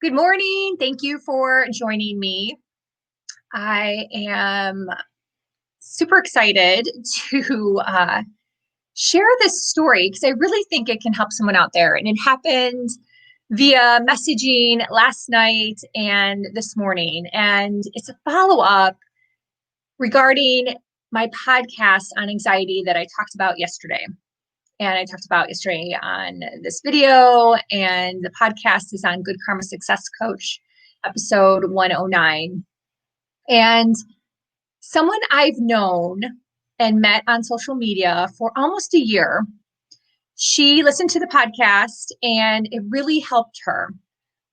Good morning. Thank you for joining me. I am super excited to share this story because I really think it can help someone out there. And it happened via messaging last night and this morning. And it's a follow-up regarding my podcast on anxiety that I talked about yesterday. And I talked about yesterday on this video, and the podcast is on Good Karma Success Coach, episode 109. And someone I've known and met on social media for almost a year, she listened to the podcast and it really helped her.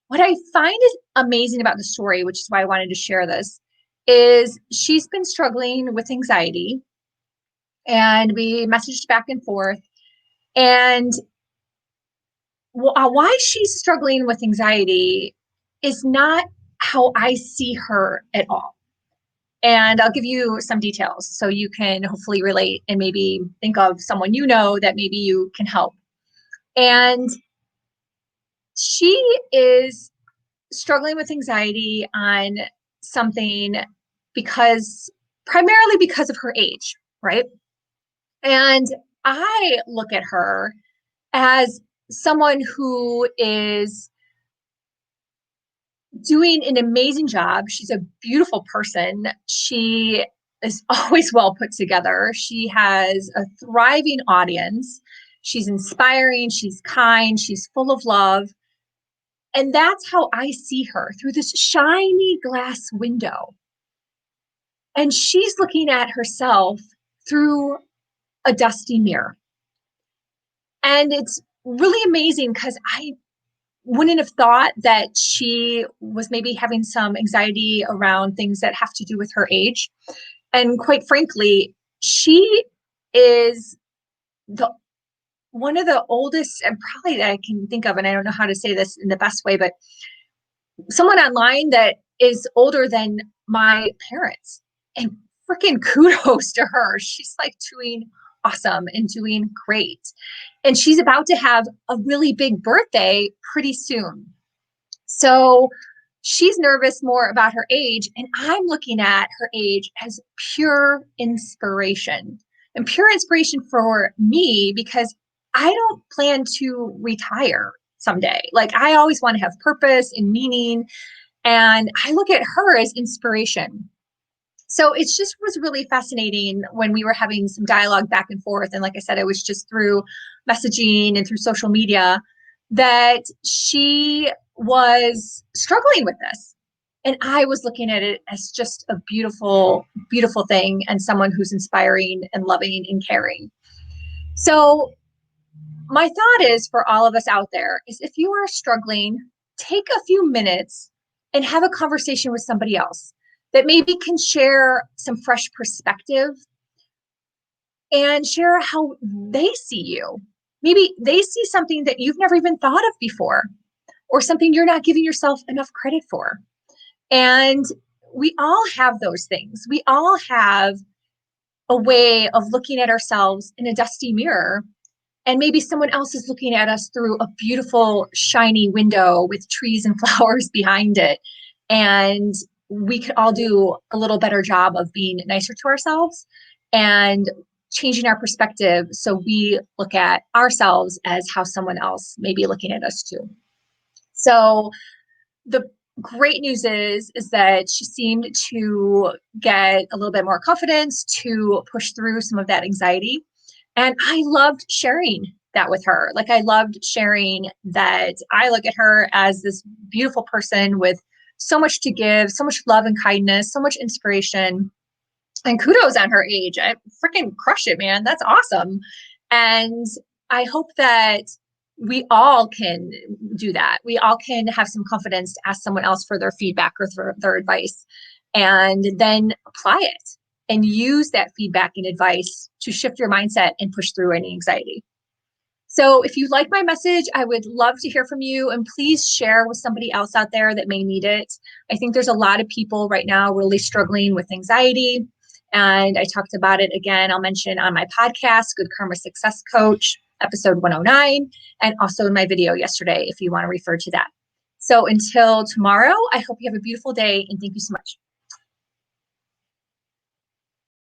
What I find is amazing about the story, which is why I wanted to share this, is she's been struggling with anxiety, and we messaged back and forth. And why she's struggling with anxiety is not how I see her at all. And I'll give you some details so you can hopefully relate and maybe think of someone you know that maybe you can help. And she is struggling with anxiety on something primarily because of her age, right? And I look at her as someone who is doing an amazing job. She's a beautiful person. She is always well put together. She has a thriving audience. She's inspiring. She's kind. She's full of love. And that's how I see her, through this shiny glass window. And she's looking at herself through a dusty mirror. And it's really amazing because I wouldn't have thought that she was maybe having some anxiety around things that have to do with her age. And quite frankly, she is one of the oldest, and probably that I can think of, and I don't know how to say this in the best way, but someone online that is older than my parents. And freaking kudos to her. She's like doing awesome and doing great. And she's about to have a really big birthday pretty soon. So she's nervous more about her age. And I'm looking at her age as pure inspiration, and pure inspiration for me because I don't plan to retire someday. Like, I always want to have purpose and meaning. And I look at her as inspiration. So it just was really fascinating when we were having some dialogue back and forth. And like I said, it was just through messaging and through social media that she was struggling with this. And I was looking at it as just a beautiful, beautiful thing, and someone who's inspiring and loving and caring. So my thought is for all of us out there is, if you are struggling, take a few minutes and have a conversation with somebody else that maybe can share some fresh perspective and share how they see you. Maybe they see something that you've never even thought of before, or something you're not giving yourself enough credit for. And we all have those things. We all have a way of looking at ourselves in a dusty mirror, and maybe someone else is looking at us through a beautiful, shiny window with trees and flowers behind it. And we could all do a little better job of being nicer to ourselves and changing our perspective so we look at ourselves as how someone else may be looking at us too. So the great news is that she seemed to get a little bit more confidence to push through some of that anxiety. And I loved sharing that with her. Like, I loved sharing that I look at her as this beautiful person with so much to give, so much love and kindness, so much inspiration, and kudos on her age. I freaking crush it, man. That's awesome. And I hope that we all can do that. We all can have some confidence to ask someone else for their feedback or for their advice, and then apply it and use that feedback and advice to shift your mindset and push through any anxiety. So if you like my message, I would love to hear from you, and please share with somebody else out there that may need it. I think there's a lot of people right now really struggling with anxiety. And I talked about it again. I'll mention on my podcast, Good Karma Success Coach, episode 109, and also in my video yesterday, if you want to refer to that. So until tomorrow, I hope you have a beautiful day and thank you so much.